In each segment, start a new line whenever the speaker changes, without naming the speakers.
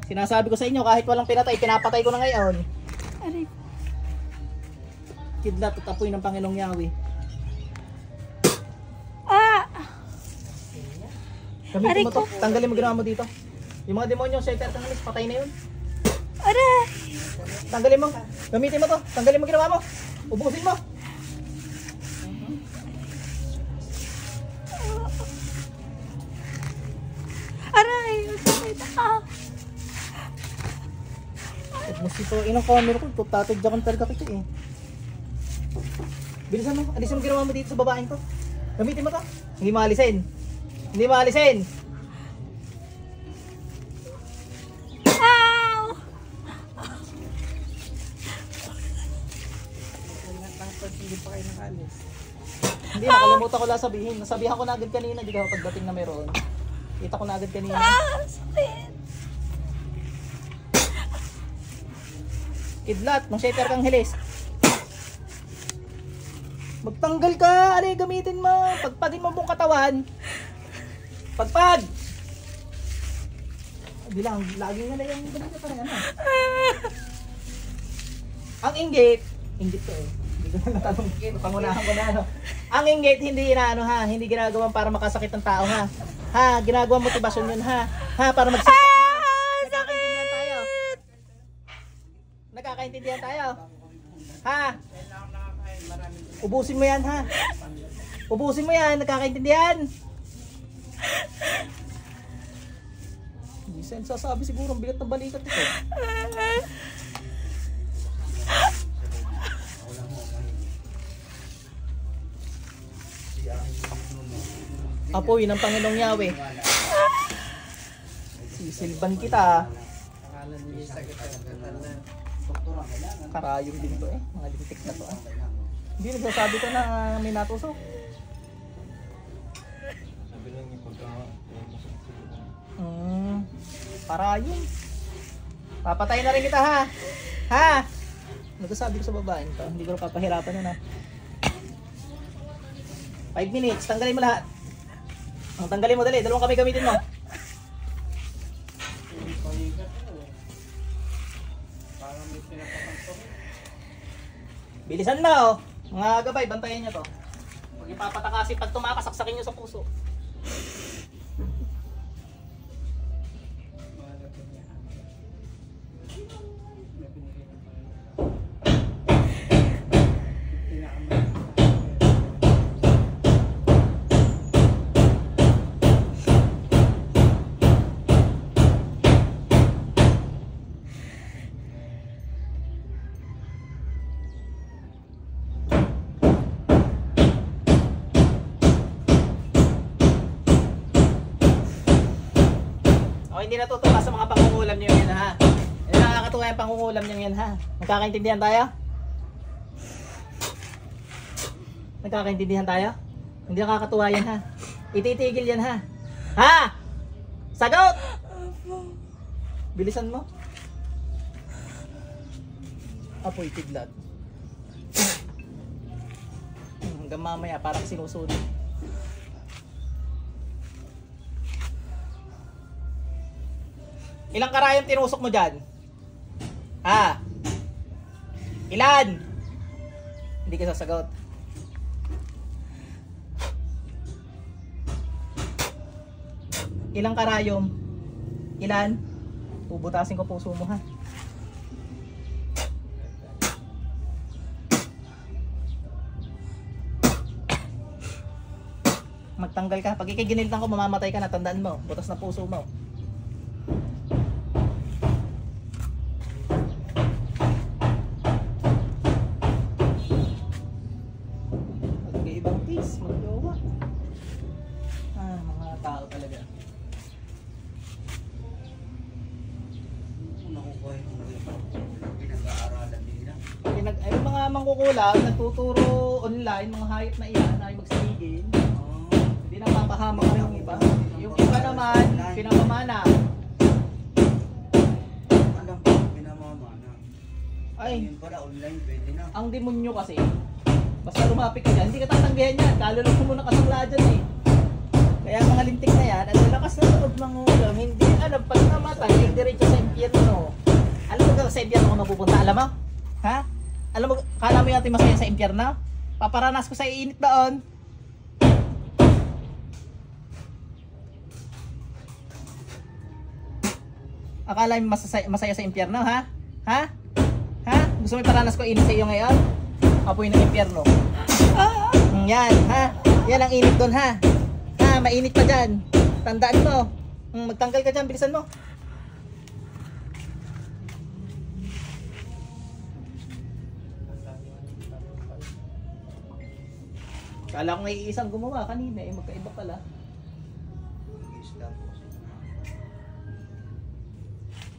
Sinasabi ko sa inyo, kahit walang pinatay, pinapatay ko na ngayon.
Aray.
Kidlat at apoy ng Panginoong Yahweh.
Ah!
Gamitin mo to, tanggalin mo ginawa mo dito. Yung mga demonyo, shelter kang alis, patay na yun.
Aray!
Tanggalin mo, gamitin mo to, tanggalin mo ginawa mo. Ubusin mo.
Aray! Sakit ah!
At mas ito, inang camera ko, tatadyakan talaga kita eh. Bilisan mo, alisin mo ginawa mo dito sa babaeng to. Gamitin mo to, hindi maalisin. Hindi maalisin.
Ow!
Hindi pa kayo nakalis.
Hindi, nakalimutan ko lang sabihin. Nasabihan ko na agad kanina, di ka pagdating na meron. Kita ko na agad kanina.
Ah! Sakit!
Kidlat, nung shaper kang hilis. Magtanggal ka, ali, gamitin mo. Pagpagin mo buong katawan. Pagpag! Bilang, lagi nga na yung ganito pa rin, ano. Ang inggit ko eh. Hindi ko na natanong, pangunahan ko na, ano. Ang inggit, hindi na, ano ha, hindi ginagawa para makasakit ng tao ha. Ha, ginagawa motivasyon yun ha. Ha, para magsikap ha. Nagkakaintindihan tayo. Nagkakaintindihan tayo. Ha? Ubusin mo yan ha. Ubusin mo yan, nagkakaintindihan. Hindi siya sasabi siguro, ang bigat ng balikat ito. Apoy ng Panginoong Yahweh. Sisilban kita. Karayong din to eh. Mga lintik na to ah. Hindi nagsasabi ko na may natusok. Karayong. Papatay na rin kita ha. Ha? Nagsasabi ko sa babaeng to. Hindi ko papahirapan na. 5 minutes. Tanggalin mo lahat. Ang tanggalin mo dali. Dalawang kami gamitin mo. Bilisan mo. Mga gabay, bantayan nyo to. Pag ipapatakasin, pag tumakas, saksakin nyo sa puso. O, hindi natutuwa sa mga pangungulam nyo yan ha. Hindi nakakatuwa yung pangungulam nyo yan ha. Nagkakaintindihan tayo? Nagkakaintindihan tayo? Hindi nakakatuwa yan ha. Ititigil yan ha. Ha? Sagot! Bilisan mo. Apoy, kidlat. Hanggang mamaya parang sinusunod. Ilang karayang tinusok mo dyan? Ha? Ilan? Hindi ka sasagot. Ilang karayom? Ilan? Bubutasin ko puso mo ha. Magtanggal ka. Pag ikiginiltan ko, mamamatay ka na. Tandaan mo. Butas na puso mo. Mag-ibang case. Mag-gawa. Mga tao talaga. Ay, mga mangkukulam, nagtuturo online, mga hayop na iyan ay magsigil. Hindi na mapahamak rin yung iba. Yung iba naman, pinamamana.
Alam ko, pinamamana.
Ay,
Yun pala, online, pwede na.
ang demonyo kasi, basta lumapit ka dyan, hindi ka tatanggihan yan. Kalulog mo muna kasangla dyan eh. Kaya mga lintik na yan, ang lakas na loob mangulam. Hindi, ano, pag namatay, yung diretso sa impyerno. Alam mo ka sa impyerno kung mapupunta, alam mo? Ha? Alam mo, kala mo yung ating masaya sa impyerno? Paparanas ko sa iinit doon. Akala mo masaya sa impyerno, ha? Ha? Ha? Gusto mo iparanas ko init sa iyo ngayon? Apoy ng impyerno. Yan, ha? Yan ang init doon, ha? Ha, mainit pa dyan. Tandaan mo. Magtanggal ka dyan, bilisan mo. Kala ko nga iisang gumawa kanina, eh magkaiba pala.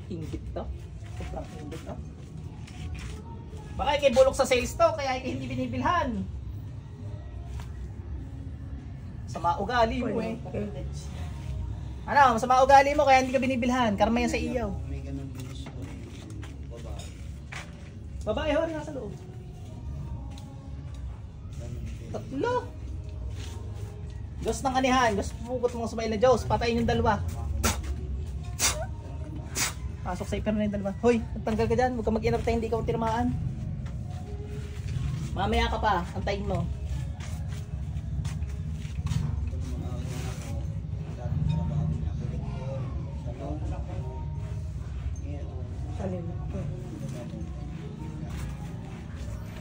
Ingit to. Sobrang ingit to. Baka ikay bulok sa sales to, kaya ikay hindi binibilhan. Masama ugali mo eh. Ano, masama ugali mo kaya hindi ka binibilhan. Karma yan sa iyaw.
May ganun bilis ko eh. Babae.
Babae ho, nasa loob.
Ganun din.
Tatlo. Diyos ng kanihan. Diyos pupugot mga sumail na Diyos. Patayin yung dalawa. Pasok sa iper na yung dalawa. Hoy, magtanggal ka dyan. Huwag ka mag-inapta, hindi ka tinamaan. Mamaya ka pa. Antayin mo.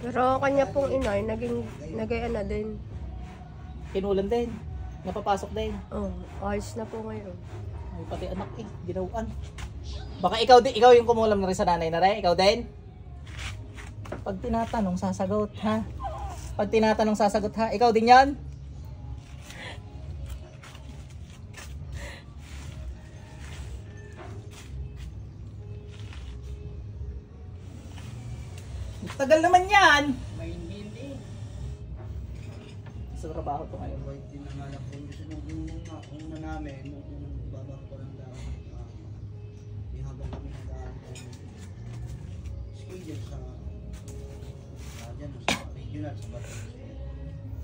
Pero kanya pong inay, naging ano din.
Kinulan din. Napapasok din.
Oh, ayos na po ngayon.
Ay, pati anak eh. Ginawaan. Baka ikaw yung kumulam na rin sa nanay na rin. Ikaw din? Pag tinatanong, sasagot ha? Pag tinatanong, sasagot ha? Ikaw din yan? Tagal naman yan!
May hindi.
Sa trabaho to ngayon.
White din ang anak ko. Gusto nung una namin, nung babang ko lang daw. Yung habang kami nag-aantay. Schedule sa dyan, sa regional, sa Batangas.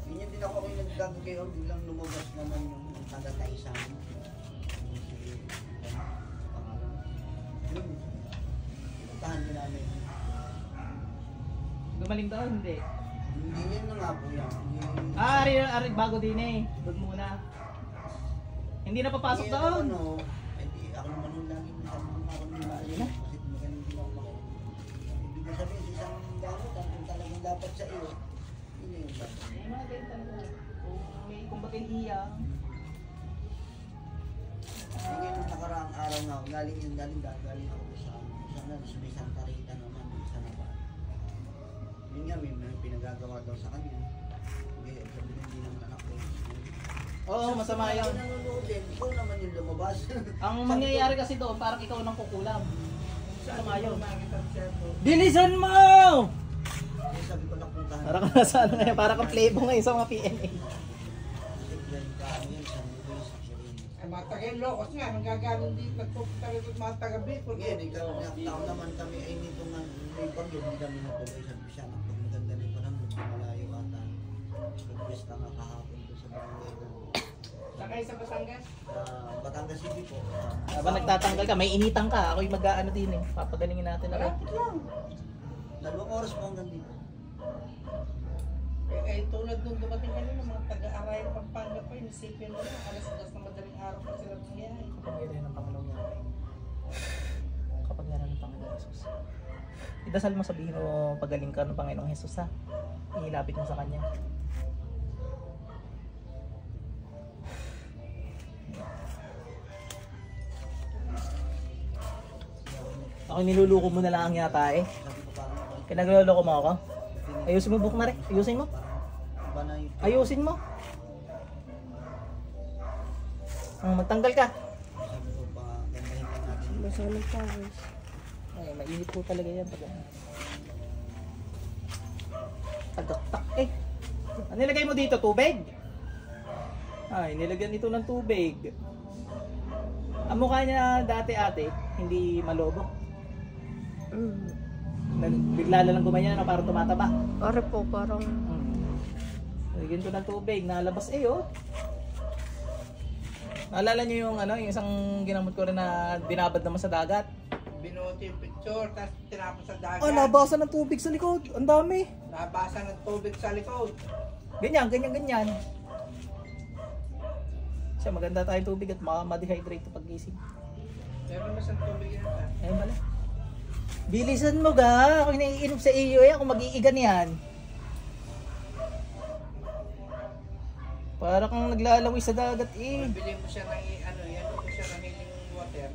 Ganyan din ako yung nagkakayo, biglang lumabas naman yung taga-tay sa amin. Yun, puntahan din namin.
Gumaling daw, hindi.
Hindi yan na nga po yan.
Ari, bago din eh. Doon muna. Hindi na papasok
Hindi,
doon.
Ano, hindi, ako naman yung lagi masama ako nila.
Ayun na.
Kasi magaling din ako makita. Ibig na sabihin, sa isang gamit, ang talagang dapat sa iyo, yun yung dapat.
May mga ganyan talaga. Kung bakit iya.
Yung yung nakaraang araw nga, galing ako sa may Santa Rita naman, sa Navarre. Yun nga, may pinagagawa daw sa kanya. Sabi hindi naman anak ko.
Oo, masama yun.
Ako nanonood din, ikaw naman yung lumabas.
Ang mangyayari kasi doon, parang ikaw nang kukulam. Masama yun. Bilisan mo!
Sabi ko napuntahan.
Para ka nasa ano ngayon, para kang playboy ngayon sa mga PNA.
Kasi friend ka yun, sa Luis,
Ay, mga taga-Ilocos nga, nanggagaling din, nagpupunta rin at mga taga-Bicol.
Ngayon, ikaw, taon naman kami ay nito nga, may bagyo, hindi kami natuloy. Sabi siya, pag maganda rin pa naman, malayo ata. Nag-pesta nga kahapon doon sa barangay ko.
Sakay sa Batangas.
Batangas City po.
Habang nagtatanggal ka, may initan ka. Ako'y mag-ano din eh. Papagalingin natin na rin.
Dalawang oras po hanggang dito.
Eh, tulad nung dumating kanina, mga taga-Arayang Pampanga pa, inisipin mo na, alas 2 na madaling araw pa sila bumiyahe.
Kapangyarihan ng Panginoon niya. Kapangyarihan ng Panginoong Jesus. Idasal mo, sabihin mo, pagaling ka ng Panginoong Jesus ha. Ihilapit mo sa Kanya. Ako niluluko mo na lang yata eh.
Sabi ko parang,
Pinagluloko mo ako. Ayusin mo book na rin. Ayusin mo.
iba na yung
Ayusin mo. Magtanggal ka.
sabi ko pa, gandahin ka natin.
Masanong powers.
Ay, mainit po talaga yan pag tagaktak eh. Ano nilagay mo dito? Tubig? Ay, nilagyan ito ng tubig. Ang mukha niya dati ate, hindi malobo. Bigla na lang gumanyan no, parang tumataba.
Ore po, parang...
Nilagyan ko ng tubig, nalabas eh oh. Naalala niyo yung ano, yung isang ginamot ko rin na binabad naman sa dagat?
Binuot yung picture, tapos tinapos sa dagat.
Oh, nabasa ng tubig sa likod. Ang dami.
Nabasa ng tubig sa likod.
Ganyan, ganyan, ganyan. Siya, maganda tayong tubig at ma-dehydrate pag gising.
Meron na sa tubig yan.
Ayun pala. Bilisan mo ga. Ako naiinom sa iyo eh. Ako mag-iigan yan. Para kang naglalaway sa dagat eh.
Bili mo siya ng ano, yan mo siya ng healing water.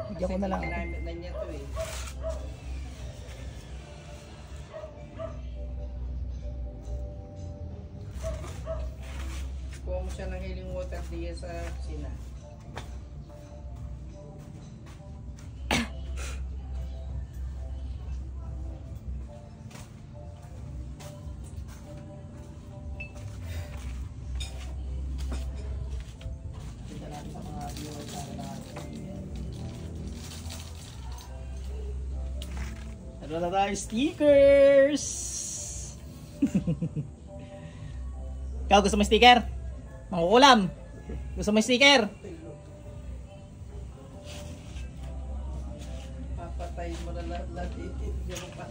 Bigyan ko na lang.
Ginamit na niya to eh. Kuha mo siya ng healing water diya sa kusina.
Ano na tayo? Stickers! Ikaw, gusto mo sticker? Mangkukulam! Gusto mo sticker?
Papatay mo na lahat dito. Hindi mo pa.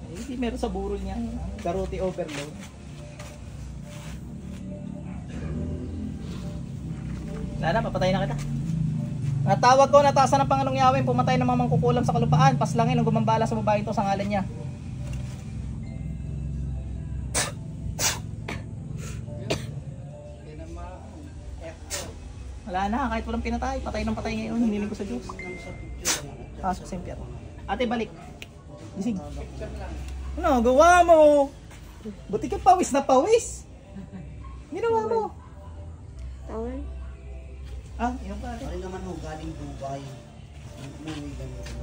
Hindi meron sa burol niya. Garote overload. Lana, papatay na kita. Natawag ko, nataasan ng Panginoong Yahweh, pumatay ng mga mangkukulam sa kalupaan, paslangin ang gumambala sa babae ito sa ngalan niya.
Hindi na ma-efto.
Wala na, kahit walang pinatay, patay ng patay ngayon, hiniling ko sa Diyos.
Nang sa picture lang.
Pasok sa impyerno. Ate, balik. Gising.
Picture lang.
Ano, gawa mo? Buti ka pawis na pawis. Ginawa mo.
Tawal.
Ah, yun pa.
Ano naman ho, galing Dubai. Umuwi ganito.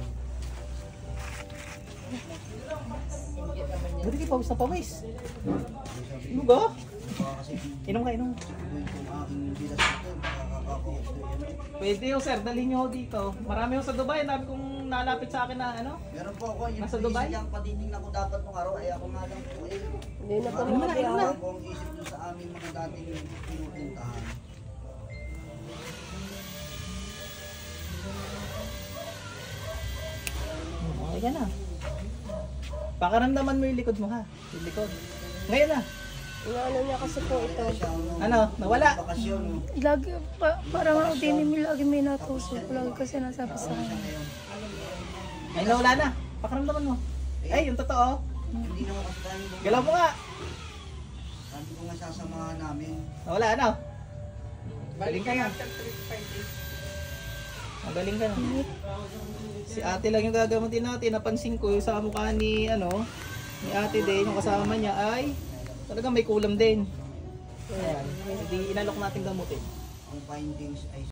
Hindi naman niya.
Buti ka pawis na pawis.
Sabi
Ano ba?
baka kasi
Inom ka, inom.
yung aking bilas ito, makakakakuha ito yan.
Pwede ho sir, dalhin nyo ho dito. Marami ho sa Dubai, dami kong nalapit sa akin na ano.
Meron po ako, yung
Nasa Dubai?
yung patiting ako dapat nung araw, ay ako nga lang po eh.
Hindi na po
Ano na, ano na?
Ako ang isip doon sa aming mga dating pinupuntahan.
Okay ka na. Pakaramdaman mo yung likod mo ha. Yung likod. Ngayon na.
Inaano niya kasi po ito.
Ano, nawala?
Bakasyon, no?
Lagi, parang ako din mi lagi may natusok. Lagi kasi nasabi sa
Siya
kanya.
ngayon.
Ay, nawala na. Pakaramdaman mo. Ay, yung totoo.
Hindi naman kasi tayo bumaba.
Galaw mo nga.
Sabi ko nga sasamahan namin.
Nawala, ano?
Balik
ka na.
after 3-5 days.
Magaling ka na. Si ate lang yung gagamutin natin. Napansin ko yung sa mukha ni, ano, ni ate din, yung kasama niya ay talagang may kulam din. Ayan. Hindi inalok natin gamutin.
Ang findings ay